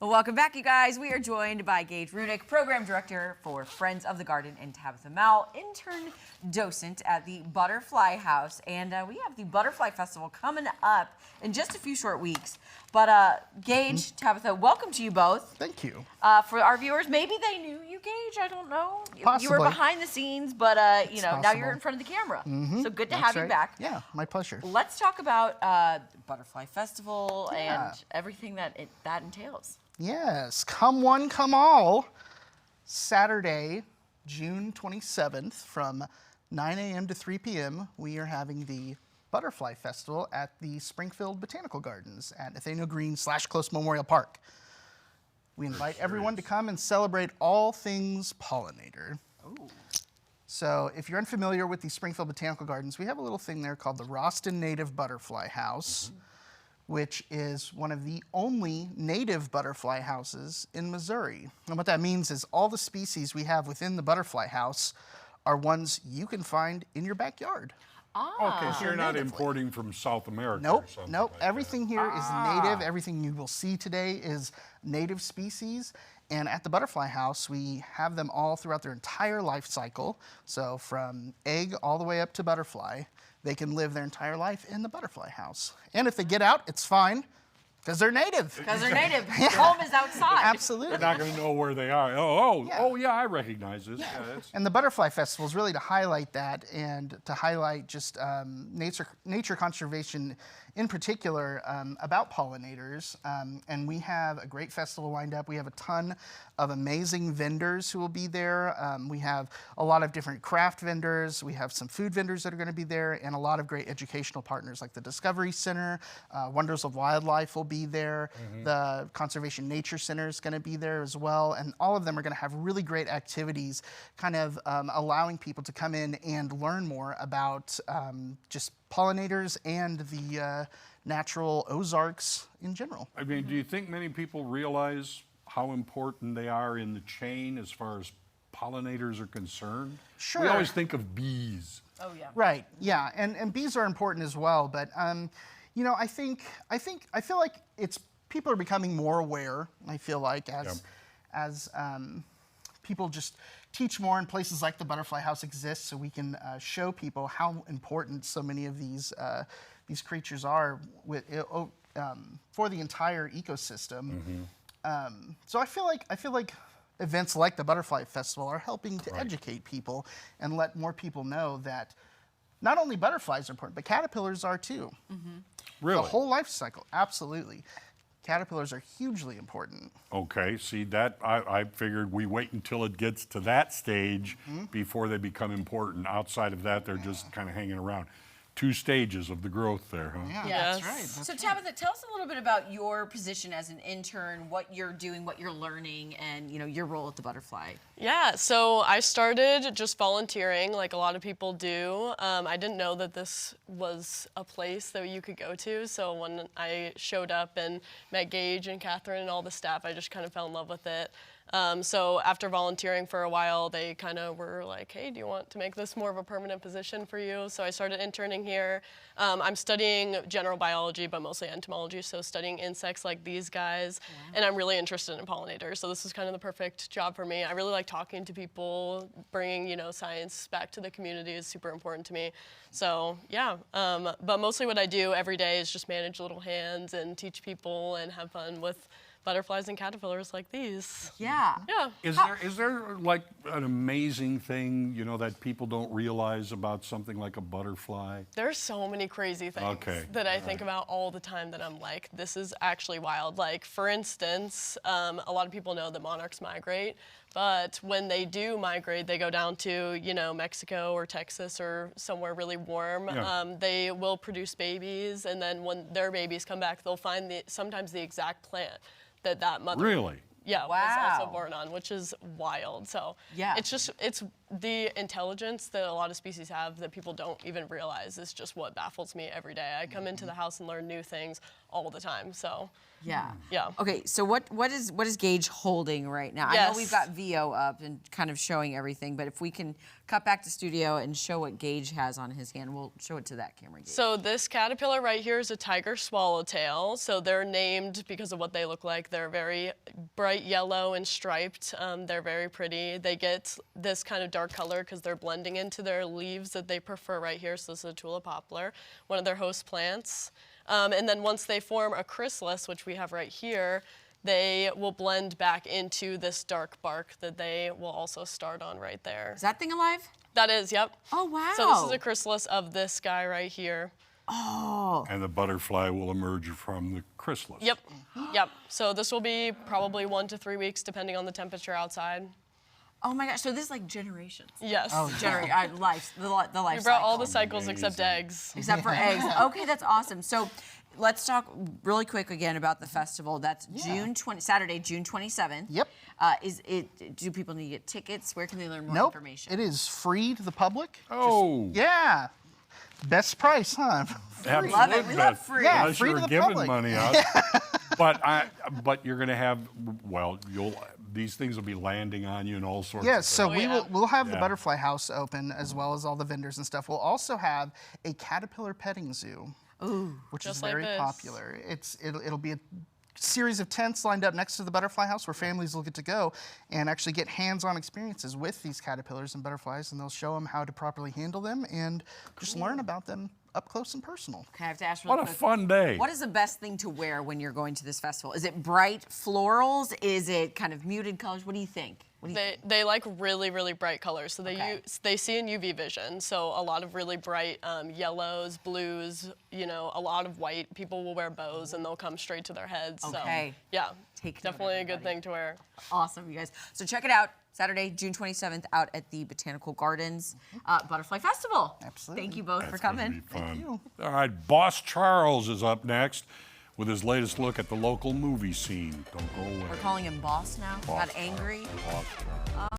Welcome back, you guys. We are joined by Gage Runick, Program Director for Friends of the Garden, and Tabitha Mao, Intern Docent at the Butterfly House. And we have the Butterfly Festival coming up in just a few short weeks. But Gage, Tabitha, welcome to you both. Thank you. For our viewers, maybe they knew you, Gage. I don't know. Possibly. You were behind the scenes, but you know, now you're in front of the camera. So good to have you back. Yeah, my pleasure. Let's talk about Butterfly Festival and everything that that entails. Yes, come one, come all. Saturday, June 27th from 9 a.m. to 3 p.m. we are having the Butterfly Festival at the Springfield Botanical Gardens at Nathaniel Green / Close Memorial Park. We invite everyone to come and celebrate all things pollinator. Ooh. So if you're unfamiliar with the Springfield Botanical Gardens, we have a little thing there called the Roston Native Butterfly House, which is one of the only native butterfly houses in Missouri. And what that means is all the species we have within the butterfly house are ones you can find in your backyard. Okay, so you're not importing from South America Nope, or something nope. like Everything here is native. Everything you will see today is native species. And at the Butterfly House, we have them all throughout their entire life cycle. So from egg all the way up to butterfly, they can live their entire life in the Butterfly House. And if they get out, it's fine, because they're native. Because they're native. Home is outside. Absolutely. They're not going to know where they are. Yeah, I recognize this. Yeah, And the Butterfly Festival is really to highlight that and to highlight just nature conservation in particular about pollinators. And we have a great festival lined up. We have a ton of amazing vendors who will be there. We have a lot of different craft vendors. We have some food vendors that are going to be there, and a lot of great educational partners like the Discovery Center, Wonders of Wildlife will be there. The Conservation Nature Center is going to be there as well. And all of them are going to have really great activities, kind of allowing people to come in and learn more about just pollinators and the natural Ozarks in general. I mean, do you think many people realize how important they are in the chain as far as pollinators are concerned? Sure. We always think of bees. Oh, yeah. Right, yeah, and bees are important as well, but you know, I feel like people are becoming more aware, I feel like, as people just teach more and places like the Butterfly House exist, so we can show people how important so many of these creatures are for the entire ecosystem. So I feel like events like the Butterfly Festival are helping to educate people and let more people know that not only butterflies are important, but caterpillars are too. Really? The whole life cycle, absolutely. Caterpillars are hugely important. Okay, see that I figured we wait until it gets to that stage before they become important. Outside of that, they're just kind of hanging around. 2 stages of the growth there, huh? Yeah, Yes. that's right. So Tabitha, tell us a little bit about your position as an intern, what you're doing, what you're learning, and your role at the Butterfly. Yeah, so I started just volunteering like a lot of people do. I didn't know that this was a place that you could go to, so when I showed up and met Gage and Catherine and all the staff, I just kind of fell in love with it. So after volunteering for a while, they kind of were like, hey, do you want to make this more of a permanent position for you? So I started interning here. I'm studying general biology, but mostly entomology, so studying insects like these guys. And I'm really interested in pollinators, so this is kind of the perfect job for me. I really like talking to people. Bringing, science back to the community is super important to me. So yeah, but mostly what I do every day is just manage little hands and teach people and have fun with butterflies and caterpillars like these. Yeah. Yeah. Is there like an amazing thing, that people don't realize about something like a butterfly? There's so many crazy things that I think about all the time that I'm like, this is actually wild. Like, for instance, a lot of people know that monarchs migrate, but when they do migrate, they go down to, Mexico or Texas or somewhere really warm. Yeah. They will produce babies, and then when their babies come back, they'll find sometimes the exact plant that mother Really? was also born on, which is wild. So it's the intelligence that a lot of species have that people don't even realize is just what baffles me every day. I come into the house and learn new things all the time. So Yeah. Yeah. Okay, so what is Gage holding right now? I know Yes. we've got VO up and kind of showing everything, but if we can cut back to studio and show what Gage has on his hand, we'll show it to that camera. Gage. So this caterpillar right here is a tiger swallowtail. So they're named because of what they look like. They're very bright yellow and striped. They're very pretty. They get this kind of dark color because they're blending into their leaves that they prefer right here. So this is a tulip poplar, one of their host plants. And then once they form a chrysalis, which we have right here, they will blend back into this dark bark that they will also start on right there. Is that thing alive? That is, yep. Oh, wow. So this is a chrysalis of this guy right here. Oh. And the butterfly will emerge from the chrysalis. Yep, yep. So this will be probably 1 to 3 weeks, depending on the temperature outside. Oh my gosh, so this is like generations. Yes. Life, the life We brought all the cycle. cycles except eggs. Except for eggs. Okay, that's awesome. So let's talk really quick again about the festival. That's Saturday, June 27th. Yep. Do people need to get tickets? Where can they learn more Nope. information? It is free to the public. Oh. Yeah. Best price, huh? Absolutely. Love it. We love best. free. Yeah, Unless free you to were the giving public. money out. But you're going to have, well, these things will be landing on you and all sorts Yeah, of so things. we'll have the Yeah. Butterfly House open as well as all the vendors and stuff. We'll also have a caterpillar petting zoo, which is Just like very this. popular. It'll be a series of tents lined up next to the Butterfly House where families will get to go and actually get hands-on experiences with these caterpillars and butterflies, and they'll show them how to properly handle them and just learn about them up close and personal. Okay, I have to ask really What a quick. fun day. What is the best thing to wear when you're going to this festival? Is it bright florals? Is it kind of muted colors? What do you think? What do you think? They like really, really bright colors. So Okay. they see in UV vision. So a lot of really bright yellows, blues, a lot of white. People will wear bows and they'll come straight to their heads. Okay. So yeah, Take note, definitely a good everybody. thing to wear. Awesome, you guys. So check it out. Saturday, June 27th, out at the Botanical Gardens Butterfly Festival. Absolutely. Thank you both for That's gonna coming. be fun. you. All right, Boss Charles is up next with his latest look at the local movie scene. Don't go away. We're calling him Boss now. Boss Got angry. Boss Charles.